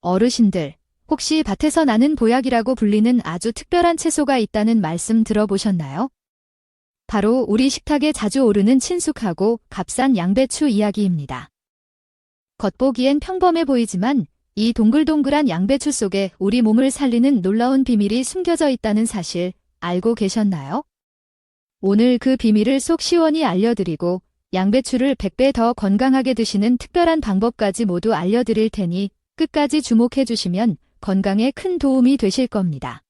어르신들, 혹시 밭에서 나는 보약이라고 불리는 아주 특별한 채소가 있다는 말씀 들어보셨나요? 바로 우리 식탁에 자주 오르는 친숙하고 값싼 양배추 이야기입니다. 겉보기엔 평범해 보이지만 이 동글동글한 양배추 속에 우리 몸을 살리는 놀라운 비밀이 숨겨져 있다는 사실 알고 계셨나요? 오늘 그 비밀을 속 시원히 알려드리고 양배추를 100배 더 건강하게 드시는 특별한 방법까지 모두 알려드릴 테니 끝까지 주목해 주시면 건강에 큰 도움이 되실 겁니다.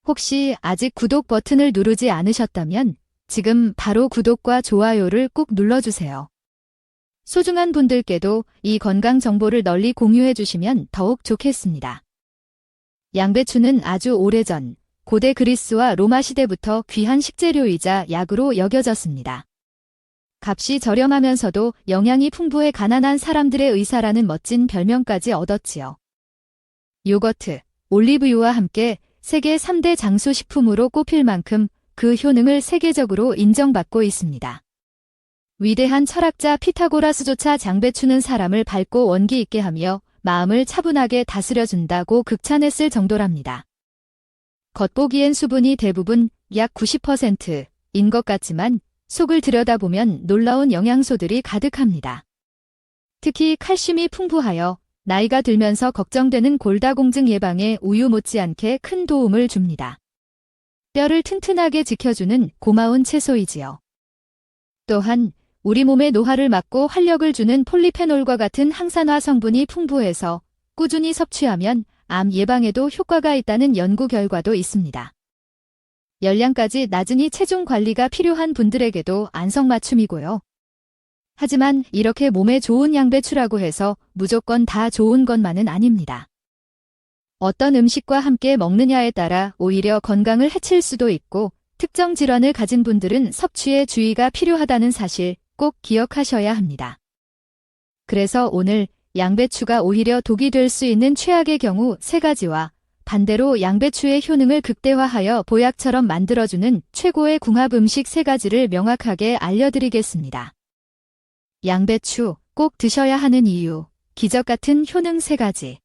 혹시 아직 구독 버튼을 누르지 않으셨다면 지금 바로 구독과 좋아요를 꼭 눌러주세요. 소중한 분들께도 이 건강 정보를 널리 공유해 주시면 더욱 좋겠습니다. 양배추는 아주 오래전 고대 그리스와 로마 시대부터 귀한 식재료이자 약으로 여겨졌습니다. 값이 저렴하면서도 영양이 풍부해 가난한 사람들의 의사라는 멋진 별명까지 얻었지요. 요거트, 올리브유와 함께 세계 3대 장수식품으로 꼽힐 만큼 그 효능을 세계적으로 인정받고 있습니다. 위대한 철학자 피타고라스조차 양배추는 사람을 밝고 원기 있게 하며 마음을 차분하게 다스려준다고 극찬했을 정도랍니다. 겉보기엔 수분이 대부분 약 90%인 것 같지만 속을 들여다보면 놀라운 영양소들이 가득합니다. 특히 칼슘이 풍부하여 나이가 들면서 걱정되는 골다공증 예방에 우유 못지않게 큰 도움을 줍니다. 뼈를 튼튼하게 지켜주는 고마운 채소이지요. 또한 우리 몸의 노화를 막고 활력을 주는 폴리페놀과 같은 항산화 성분이 풍부해서 꾸준히 섭취하면 암 예방에도 효과가 있다는 연구 결과도 있습니다. 열량까지 낮으니 체중 관리가 필요한 분들에게도 안성맞춤이고요. 하지만 이렇게 몸에 좋은 양배추라고 해서 무조건 다 좋은 것만은 아닙니다. 어떤 음식과 함께 먹느냐에 따라 오히려 건강을 해칠 수도 있고 특정 질환을 가진 분들은 섭취에 주의가 필요하다는 사실 꼭 기억하셔야 합니다. 그래서 오늘 양배추가 오히려 독이 될 수 있는 최악의 경우 3가지와 반대로 양배추의 효능을 극대화하여 보약처럼 만들어주는 최고의 궁합 음식 3가지를 명확하게 알려드리겠습니다. 양배추 꼭 드셔야 하는 이유, 기적 같은 효능 3가지.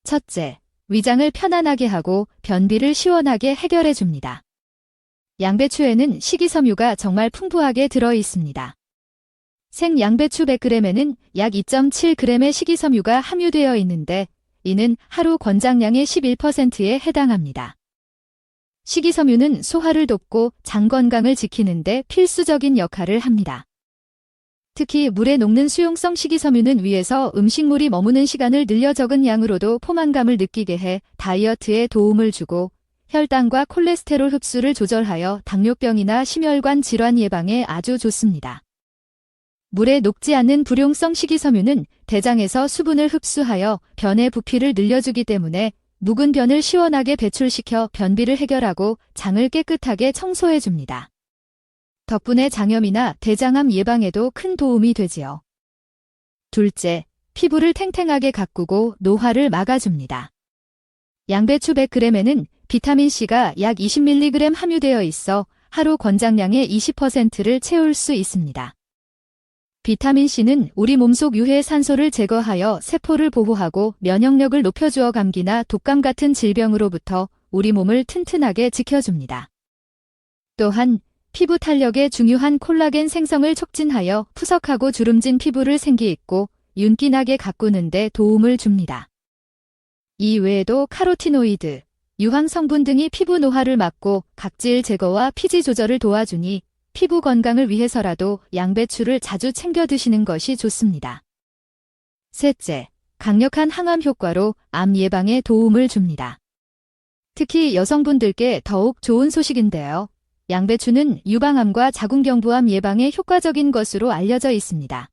첫째, 위장을 편안하게 하고 변비를 시원하게 해결해줍니다. 양배추에는 식이섬유가 정말 풍부하게 들어 있습니다. 생 양배추 100g에는 약 2.7g의 식이섬유가 함유되어 있는데 이는 하루 권장량의 11%에 해당합니다. 식이섬유는 소화를 돕고 장 건강을 지키는 데 필수적인 역할을 합니다. 특히 물에 녹는 수용성 식이섬유는 위에서 음식물이 머무는 시간을 늘려 적은 양으로도 포만감을 느끼게 해 다이어트에 도움을 주고 혈당과 콜레스테롤 흡수를 조절하여 당뇨병이나 심혈관 질환 예방에 아주 좋습니다. 물에 녹지 않는 불용성 식이섬유는 대장에서 수분을 흡수하여 변의 부피를 늘려주기 때문에 묵은 변을 시원하게 배출시켜 변비를 해결하고 장을 깨끗하게 청소해줍니다. 덕분에 장염이나 대장암 예방에도 큰 도움이 되지요. 둘째, 피부를 탱탱하게 가꾸고 노화를 막아줍니다. 양배추 100g에는 비타민C가 약 20mg 함유되어 있어 하루 권장량의 20%를 채울 수 있습니다. 비타민C는 우리 몸속 유해 산소를 제거하여 세포를 보호하고 면역력을 높여주어 감기나 독감 같은 질병으로부터 우리 몸을 튼튼하게 지켜줍니다. 또한 피부 탄력에 중요한 콜라겐 생성을 촉진하여 푸석하고 주름진 피부를 생기있고 윤기나게 가꾸는 데 도움을 줍니다. 이 외에도 카로티노이드, 유황 성분 등이 피부 노화를 막고 각질 제거와 피지 조절을 도와주니 피부 건강을 위해서라도 양배추를 자주 챙겨 드시는 것이 좋습니다. 셋째, 강력한 항암 효과로 암 예방에 도움을 줍니다. 특히 여성분들께 더욱 좋은 소식인데요. 양배추는 유방암과 자궁경부암 예방에 효과적인 것으로 알려져 있습니다.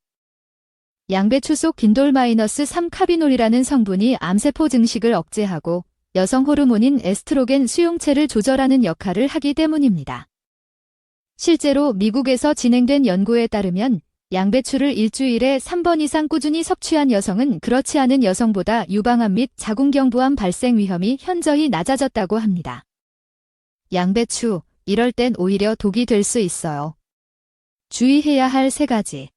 양배추 속 빈돌-3 카비놀이라는 성분이 암세포 증식을 억제하고 여성 호르몬인 에스트로겐 수용체를 조절하는 역할을 하기 때문입니다. 실제로 미국에서 진행된 연구에 따르면 양배추를 일주일에 3번 이상 꾸준히 섭취한 여성은 그렇지 않은 여성보다 유방암 및 자궁경부암 발생 위험이 현저히 낮아졌다고 합니다. 양배추, 이럴 땐 오히려 독이 될 수 있어요. 주의해야 할 3가지.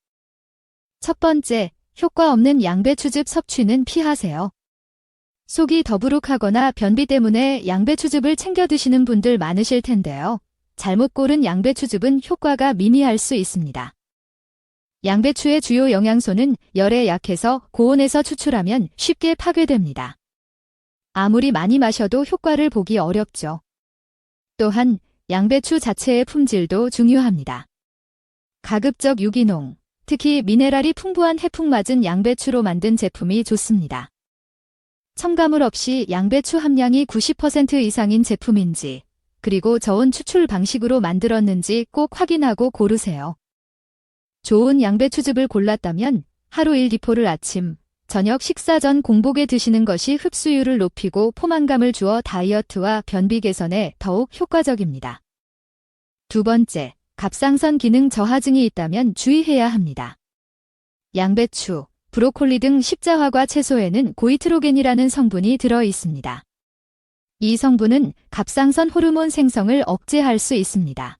첫 번째, 효과 없는 양배추즙 섭취는 피하세요. 속이 더부룩하거나 변비 때문에 양배추즙을 챙겨 드시는 분들 많으실 텐데요. 잘못 고른 양배추즙은 효과가 미미할 수 있습니다. 양배추의 주요 영양소는 열에 약해서 고온에서 추출하면 쉽게 파괴됩니다. 아무리 많이 마셔도 효과를 보기 어렵죠. 또한 양배추 자체의 품질도 중요합니다. 가급적 유기농, 특히 미네랄이 풍부한 해풍 맞은 양배추로 만든 제품이 좋습니다. 첨가물 없이 양배추 함량이 90% 이상인 제품인지, 그리고 저온 추출 방식으로 만들었는지 꼭 확인하고 고르세요. 좋은 양배추즙을 골랐다면 하루 1디포를 아침, 저녁 식사 전 공복에 드시는 것이 흡수율을 높이고 포만감을 주어 다이어트와 변비 개선에 더욱 효과적입니다. 두 번째, 갑상선 기능 저하증이 있다면 주의해야 합니다. 양배추, 브로콜리 등 십자화과 채소에는 고이트로겐이라는 성분이 들어 있습니다. 이 성분은 갑상선 호르몬 생성을 억제할 수 있습니다.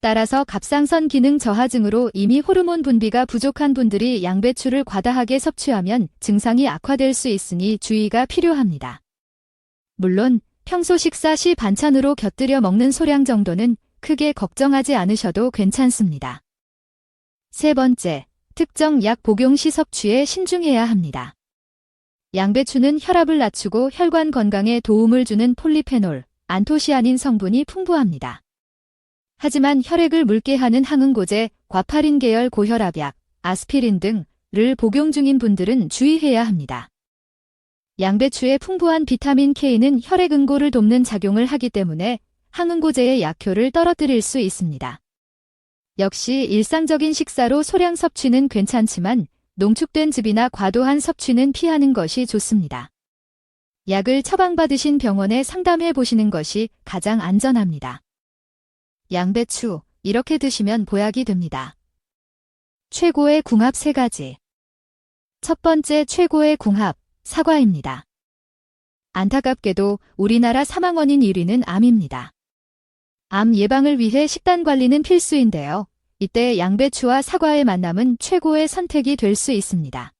따라서 갑상선 기능 저하증으로 이미 호르몬 분비가 부족한 분들이 양배추를 과다하게 섭취하면 증상이 악화될 수 있으니 주의가 필요합니다. 물론 평소 식사 시 반찬으로 곁들여 먹는 소량 정도는 크게 걱정하지 않으셔도 괜찮습니다. 세 번째, 특정 약 복용 시 섭취에 신중해야 합니다. 양배추는 혈압을 낮추고 혈관 건강에 도움을 주는 폴리페놀, 안토시아닌 성분이 풍부합니다. 하지만 혈액을 묽게 하는 항응고제, 과파린 계열 고혈압약, 아스피린 등을 복용 중인 분들은 주의해야 합니다. 양배추의 풍부한 비타민 K는 혈액 응고를 돕는 작용을 하기 때문에 항응고제의 약효를 떨어뜨릴 수 있습니다. 역시 일상적인 식사로 소량 섭취는 괜찮지만 농축된 즙이나 과도한 섭취는 피하는 것이 좋습니다. 약을 처방받으신 병원에 상담해 보시는 것이 가장 안전합니다. 양배추, 이렇게 드시면 보약이 됩니다. 최고의 궁합 3가지. 첫 번째 최고의 궁합, 사과입니다. 안타깝게도 우리나라 사망 원인 1위는 암입니다. 암 예방을 위해 식단 관리는 필수인데요. 이때 양배추와 사과의 만남은 최고의 선택이 될 수 있습니다.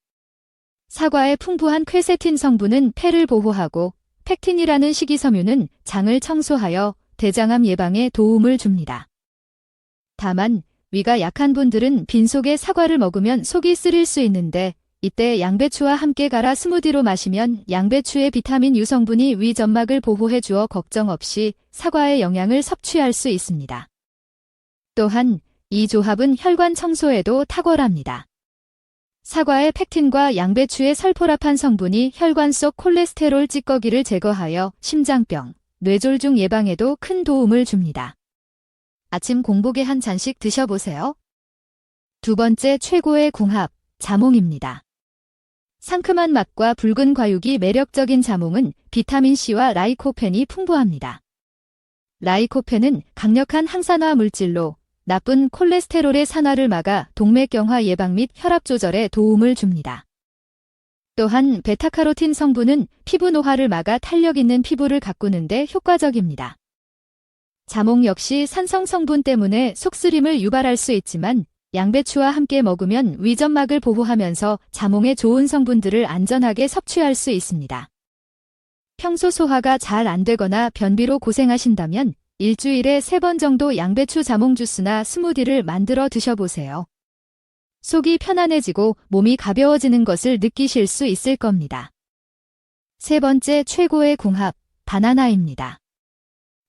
사과의 풍부한 퀘세틴 성분은 폐를 보호하고 팩틴이라는 식이섬유는 장을 청소하여 대장암 예방에 도움을 줍니다. 다만 위가 약한 분들은 빈속에 사과를 먹으면 속이 쓰릴 수 있는데 이때 양배추와 함께 갈아 스무디로 마시면 양배추의 비타민 U 성분이 위 점막을 보호해 주어 걱정 없이 사과의 영양을 섭취할 수 있습니다. 또한 이 조합은 혈관 청소에도 탁월합니다. 사과의 팩틴과 양배추의 설포라판 성분이 혈관 속 콜레스테롤 찌꺼기를 제거하여 심장병, 뇌졸중 예방에도 큰 도움을 줍니다. 아침 공복에 한 잔씩 드셔보세요. 두 번째 최고의 궁합, 자몽입니다. 상큼한 맛과 붉은 과육이 매력적인 자몽은 비타민C와 라이코펜이 풍부합니다. 라이코펜은 강력한 항산화 물질로 나쁜 콜레스테롤의 산화를 막아 동맥경화 예방 및 혈압 조절에 도움을 줍니다. 또한 베타카로틴 성분은 피부 노화를 막아 탄력 있는 피부를 가꾸는 데 효과적입니다. 자몽 역시 산성 성분 때문에 속쓰림을 유발할 수 있지만 양배추와 함께 먹으면 위점막을 보호하면서 자몽의 좋은 성분들을 안전하게 섭취할 수 있습니다. 평소 소화가 잘 안 되거나 변비로 고생하신다면 일주일에 3번 정도 양배추 자몽 주스나 스무디를 만들어 드셔보세요. 속이 편안해지고 몸이 가벼워지는 것을 느끼실 수 있을 겁니다. 세 번째 최고의 궁합, 바나나입니다.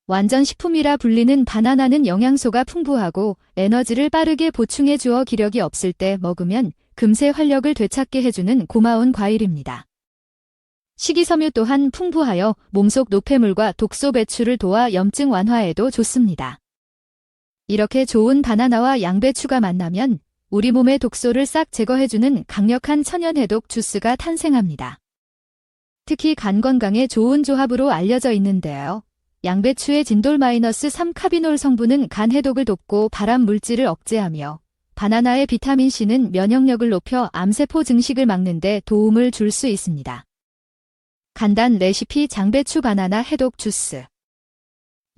완전 식품이라 불리는 바나나는 영양소가 풍부하고 에너지를 빠르게 보충해 주어 기력이 없을 때 먹으면 금세 활력을 되찾게 해주는 고마운 과일입니다. 식이섬유 또한 풍부하여 몸속 노폐물과 독소 배출을 도와 염증 완화에도 좋습니다. 이렇게 좋은 바나나와 양배추가 만나면 우리 몸의 독소를 싹 제거해주는 강력한 천연 해독 주스가 탄생합니다. 특히 간 건강에 좋은 조합으로 알려져 있는데요. 양배추의 진돌-3 카비놀 성분은 간 해독을 돕고 발암 물질을 억제하며 바나나의 비타민C는 면역력을 높여 암세포 증식을 막는 데 도움을 줄 수 있습니다. 간단 레시피 장배추 바나나 해독 주스.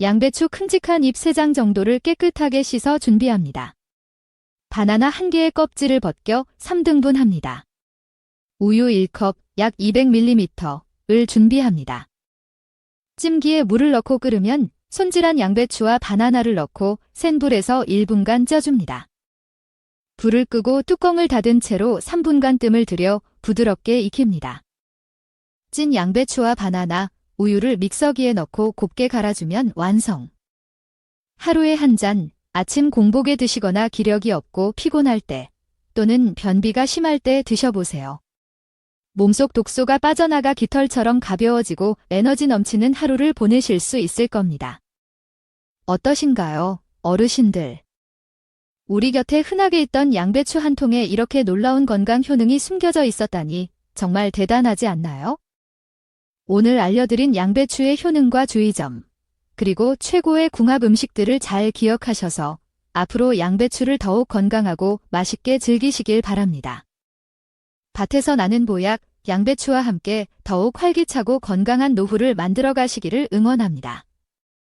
양배추 큼직한 잎 3장 정도를 깨끗하게 씻어 준비합니다. 바나나 1개의 껍질을 벗겨 3등분합니다. 우유 1컵, 약 200ml를 준비합니다. 찜기에 물을 넣고 끓으면 손질한 양배추와 바나나를 넣고 센 불에서 1분간 쪄줍니다. 불을 끄고 뚜껑을 닫은 채로 3분간 뜸을 들여 부드럽게 익힙니다. 찐 양배추와 바나나, 우유를 믹서기에 넣고 곱게 갈아주면 완성. 하루에 한 잔, 아침 공복에 드시거나 기력이 없고 피곤할 때 또는 변비가 심할 때 드셔보세요. 몸속 독소가 빠져나가 깃털처럼 가벼워지고 에너지 넘치는 하루를 보내실 수 있을 겁니다. 어떠신가요, 어르신들? 우리 곁에 흔하게 있던 양배추 한 통에 이렇게 놀라운 건강 효능이 숨겨져 있었다니 정말 대단하지 않나요? 오늘 알려드린 양배추의 효능과 주의점, 그리고 최고의 궁합 음식들을 잘 기억하셔서 앞으로 양배추를 더욱 건강하고 맛있게 즐기시길 바랍니다. 밭에서 나는 보약, 양배추와 함께 더욱 활기차고 건강한 노후를 만들어 가시기를 응원합니다.